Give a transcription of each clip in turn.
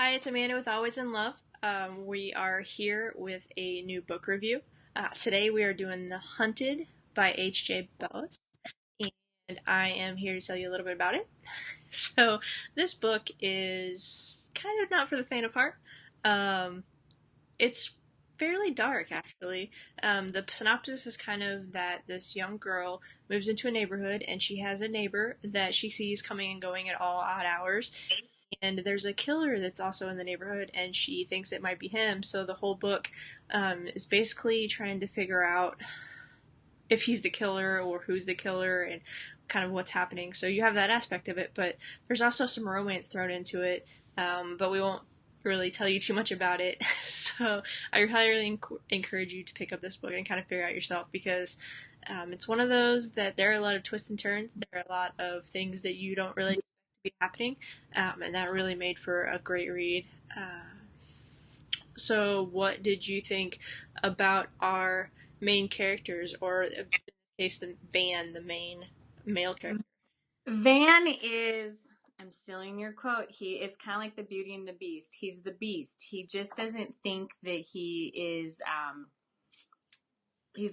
Hi, it's Amanda with Always in Love. We are here with a new book review. Today we are doing The Hunted by HJ Bellus, and I am here to tell you a little bit about it. So, this book is kind of not for the faint of heart. It's fairly dark, actually. The synopsis is kind of that this young girl moves into a neighborhood and she has a neighbor that she sees coming and going at all odd hours, and there's a killer that's also in the neighborhood and she thinks it might be him. So the whole book is basically trying to figure out if he's the killer or who's the killer and kind of what's happening. So you have that aspect of it, but there's also some romance thrown into it, but we won't really tell you too much about it. So I highly encourage you to pick up this book and kind of figure out yourself, because it's one of those that there are a lot of twists and turns. There are a lot of things that you don't really expect to be happening, and that really made for a great read. So what did you think about our main characters, or in this case, the Van, the main male character? Van is, I'm stealing your quote, he is kind of like the Beauty and the Beast. He's the beast. He just doesn't think that he's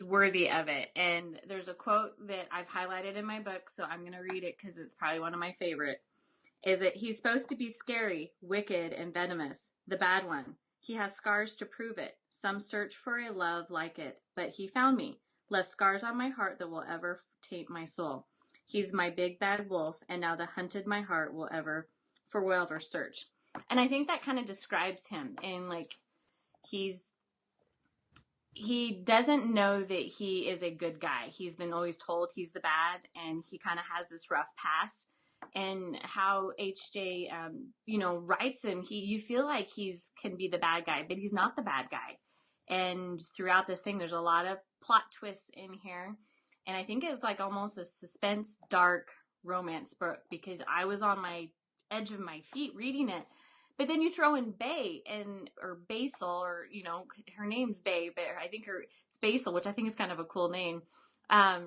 worthy of it. And there's a quote that I've highlighted in my book, so I'm going to read it because it's probably one of my favorite. Is it, he's supposed to be scary, wicked, and venomous, the bad one. He has scars to prove it. Some search for a love like it, but he found me, left scars on my heart that will ever taint my soul. He's my big bad wolf, and now the hunted my heart will ever search. And I think that kind of describes him. And like he's he doesn't know that he is a good guy. He's been always told he's the bad, and he kind of has this rough past. And how HJ, writes him, you feel like he's can be the bad guy, but he's not the bad guy. And throughout this thing, there's a lot of plot twists in here, and I think it's like almost a suspense, dark romance book because I was on my edge of my feet reading it. But then you throw in Bay or Basil, or her name's Bay, but I think it's Basil, which I think is kind of a cool name.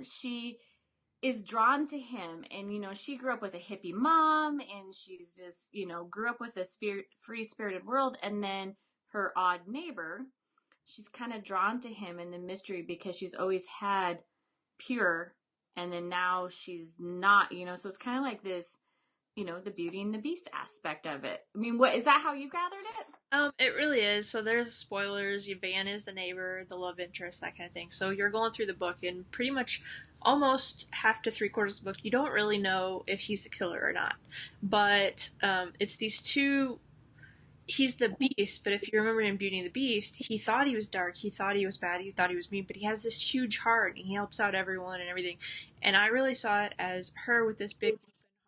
She is drawn to him, and she grew up with a hippie mom, and she just grew up with this free spirited world, and then her odd neighbor, she's kind of drawn to him in the mystery because she's always had pure, and then now she's not, so it's kind of like this, the Beauty and the Beast aspect of it. I mean, what is that how you gathered it? It really is. So there's spoilers. Van is the neighbor, the love interest, that kind of thing. So you're going through the book, and pretty much almost half to 3/4 of the book, you don't really know if he's the killer or not. But it's these two. He's the beast, but if you remember in Beauty and the Beast, he thought he was dark, he thought he was bad, he thought he was mean, but he has this huge heart and he helps out everyone and everything. And I really saw it as her with this big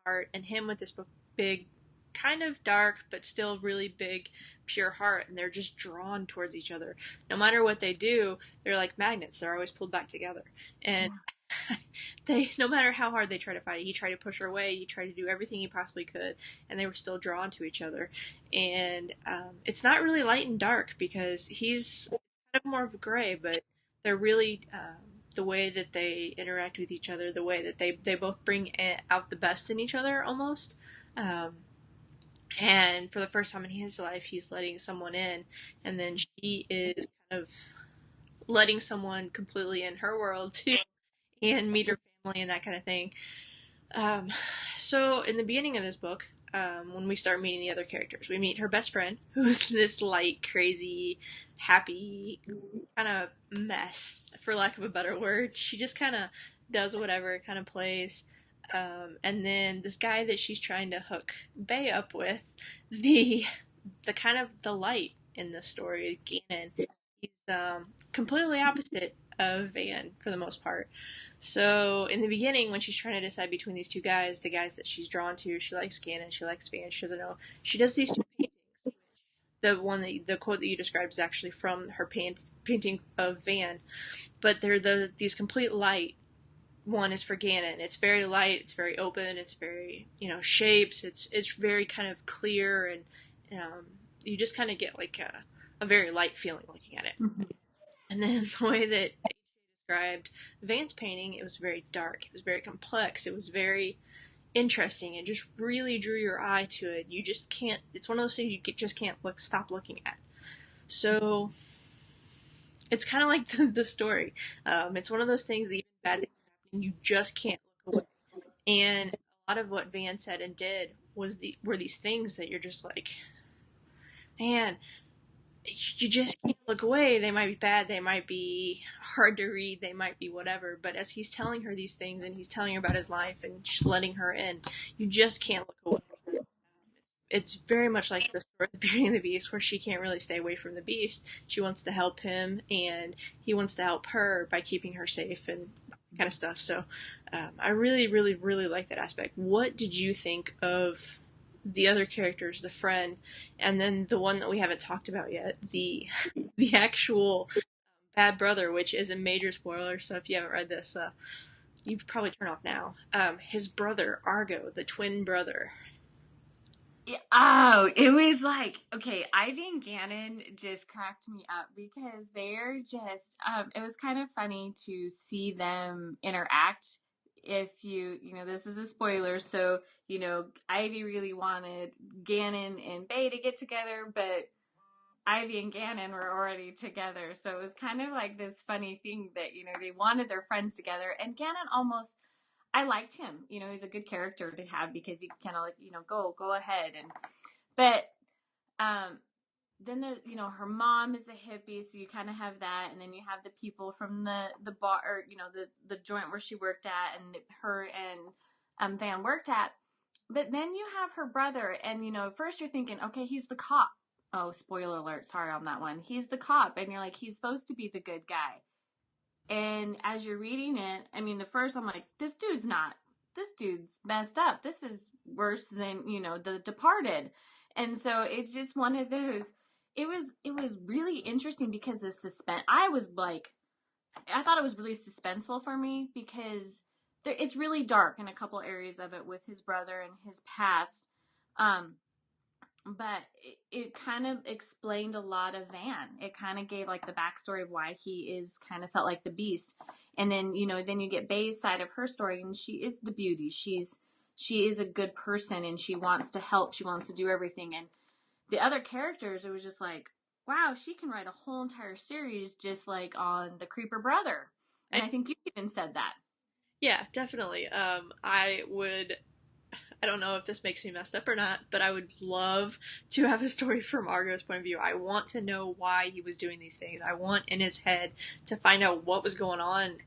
heart and him with this big, kind of dark, but still really big, pure heart. And they're just drawn towards each other. No matter what they do, they're like magnets. They're always pulled back together. And no matter how hard they try to fight it, he tried to push her away, he tried to do everything he possibly could, and they were still drawn to each other. And it's not really light and dark because he's kind of more of a gray, but they're really the way that they interact with each other, the way that they both bring out the best in each other almost. Um, and for the first time in his life, he's letting someone in, and then she is kind of letting someone completely in her world too, and meet her family and that kind of thing. Um, so in the beginning of this book, when we start meeting the other characters, we meet her best friend, who's this light, crazy, happy kind of mess, for lack of a better word. She just kind of does whatever, kind of plays. And then this guy that she's trying to hook Bay up with, the the kind of the light in the story, Gannon. He's completely opposite of Van for the most part. So in the beginning, when she's trying to decide between these two guys, the guys that she's drawn to, she likes Gannon, she likes Van, she doesn't know. She does these two paintings. The quote that you described is actually from her painting of Van, but they're these complete light. One is for Gannon. It's very light. It's very open. It's very shapes. It's very kind of clear, and you just kind of get like a very light feeling looking at it. Mm-hmm. And then the way that described Van's painting, it was very dark. It was very complex. It was very, interesting and just really drew your eye to it. You just can't. It's one of those things just can't stop looking at. So it's kind of like the story. It's one of those things that even bad things are happening, you just can't look away. And a lot of what Van said and did were these things that you're just like, man, you just can't look away. They might be bad, they might be hard to read, they might be whatever. But as he's telling her these things and he's telling her about his life and just letting her in, you just can't look away. It's very much like the story of the Beauty and the Beast, where she can't really stay away from the Beast. She wants to help him, and he wants to help her by keeping her safe and kind of stuff. So I really, really, really like that aspect. What did you think of the other characters, the friend, and then the one that we haven't talked about yet, the actual bad brother, which is a major spoiler. So if you haven't read this, you could probably turn off now. His brother, Argo, the twin brother. Oh, it was like, okay, Ivy and Gannon just cracked me up because they're just, it was kind of funny to see them interact. If this is a spoiler, so, Ivy really wanted Gannon and Bay to get together, but Ivy and Gannon were already together. So it was kind of like this funny thing that, they wanted their friends together. And Gannon almost, I liked him. He's a good character to have because he kind of like, go ahead. But um, then there's, her mom is a hippie, so you kind of have that, and then you have the people from the bar, or the joint where she worked at, and her and Van worked at. But then you have her brother, and at first you're thinking, okay, he's the cop. Oh, spoiler alert! Sorry on that one. He's the cop, and you're like, he's supposed to be the good guy. And as you're reading it, I mean, the first I'm like, this dude's messed up. This is worse than, The Departed. And so it's just one of those. It was really interesting because the suspense. I thought it was really suspenseful for me because it's really dark in a couple areas of it with his brother and his past. Um, but it kind of explained a lot of Van. It kind of gave like the backstory of why he is kind of felt like the Beast, and then then you get Bay's side of her story, and she is the beauty. She is a good person, and she wants to help. She wants to do everything, and the other characters, it was just like, wow, she can write a whole entire series just like on the Creeper brother, and I think you even said that. Yeah, definitely. I don't know if this makes me messed up or not, but I would love to have a story from Argo's point of view. I want to know why he was doing these things. I want in his head to find out what was going on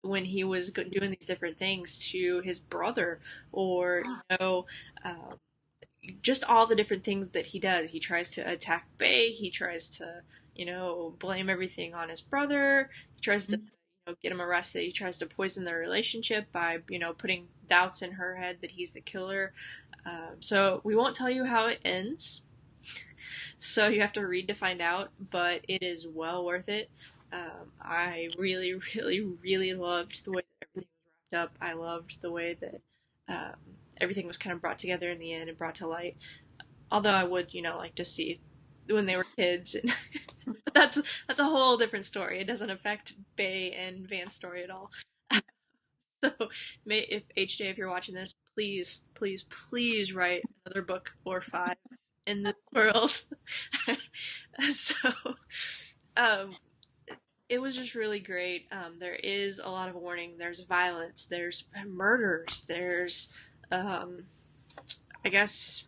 when he was doing these different things to his brother, or um, just all the different things that he does. He tries to attack Bay. He tries to, blame everything on his brother. He tries to, get him arrested. He tries to poison their relationship by, putting doubts in her head that he's the killer. So we won't tell you how it ends. So you have to read to find out, but it is well worth it. I really, really, really loved the way that everything was wrapped up. I loved the way that um, everything was kind of brought together in the end and brought to light. Although I would, like to see when they were kids, and but that's a whole different story. It doesn't affect Bay and Van's story at all. So, if HJ, if you're watching this, please, please, please write another book or five in this world. So, um, it was just really great. There is a lot of warning. There's violence. There's murders. There's, I guess,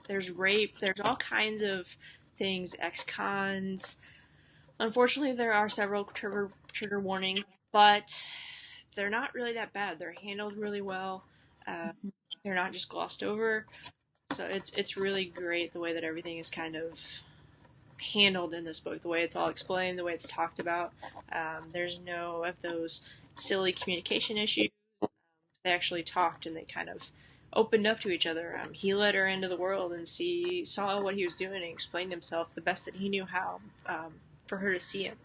there's rape. There's all kinds of things. Ex-cons. Unfortunately, there are several trigger warnings, but they're not really that bad. They're handled really well. Uh, they're not just glossed over. So it's really great the way that everything is kind of handled in this book, the way it's all explained, the way it's talked about. There's no of those silly communication issues. They actually talked and they kind of opened up to each other. He let her into the world and saw what he was doing and explained himself the best that he knew how, for her to see him.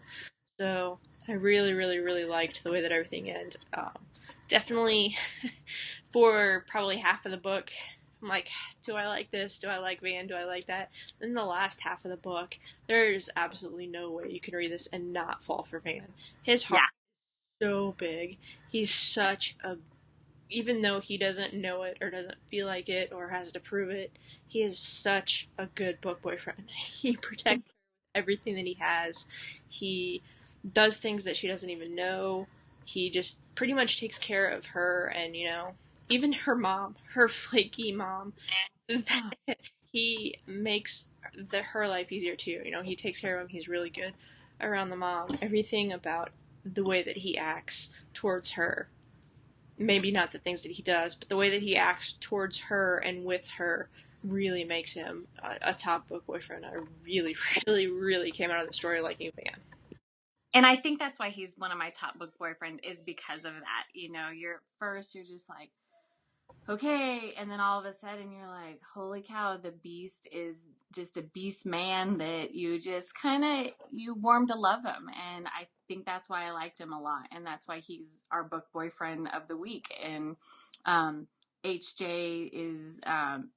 So I really, really, really liked the way that everything ended. Definitely, for probably half of the book, I'm like, do I like this? Do I like Van? Do I like that? Then the last half of the book, there's absolutely no way you can read this and not fall for Van. His heart Yeah. is so big. He's such a even though he doesn't know it or doesn't feel like it or has to prove it, he is such a good book boyfriend. He protects everything that he has. He does things that she doesn't even know. He just pretty much takes care of her and, even her mom, her flaky mom. He makes her life easier too. He takes care of him. He's really good around the mom. Everything about the way that he acts towards her, maybe not the things that he does, but the way that he acts towards her and with her really makes him a top book boyfriend. I really, really, really came out of the story liking him again. And I think that's why he's one of my top book boyfriend is because of that. You're just like, okay, and then all of a sudden you're like, holy cow, the beast is just a beast man that you just kind of you warm to love him. And I think that's why I liked him a lot, and that's why he's our book boyfriend of the week. And HJ is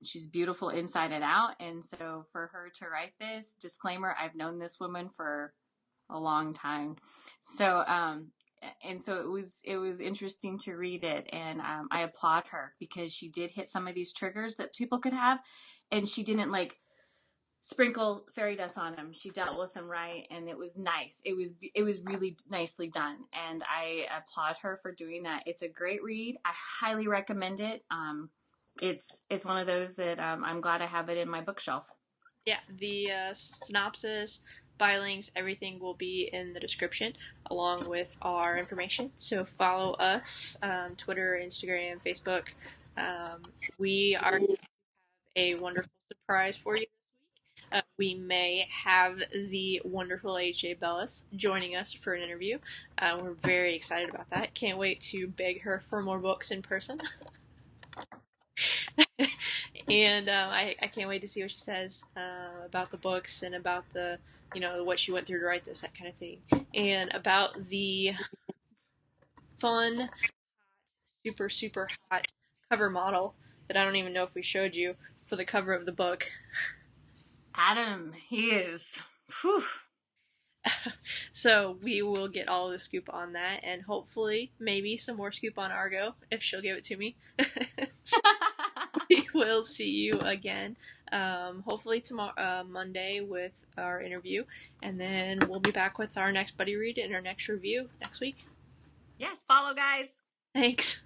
she's beautiful inside and out, and so for her to write this disclaimer, I've known this woman for a long time. So and so it was interesting to read it, and I applaud her because she did hit some of these triggers that people could have, and she didn't like sprinkle fairy dust on them. She dealt with them right, and it was nice. It was really nicely done, and I applaud her for doing that. It's a great read. I highly recommend it. It's one of those that I'm glad I have it in my bookshelf. Yeah, the synopsis, by links, everything will be in the description along with our information. So follow us Twitter, Instagram, Facebook. Um, we are a wonderful surprise for you. We may have the wonderful HJ Bellus joining us for an interview. We're very excited about that. Can't wait to beg her for more books in person. And I can't wait to see what she says about the books and about the what she went through to write this, that kind of thing, and about the fun, super super hot cover model that I don't even know if we showed you for the cover of the book. Adam, he is. Whew. So we will get all of the scoop on that, and hopefully maybe some more scoop on Argo if she'll give it to me. We will see you again. Hopefully tomorrow, Monday, with our interview, and then we'll be back with our next buddy read and our next review next week. Yes, follow guys. Thanks.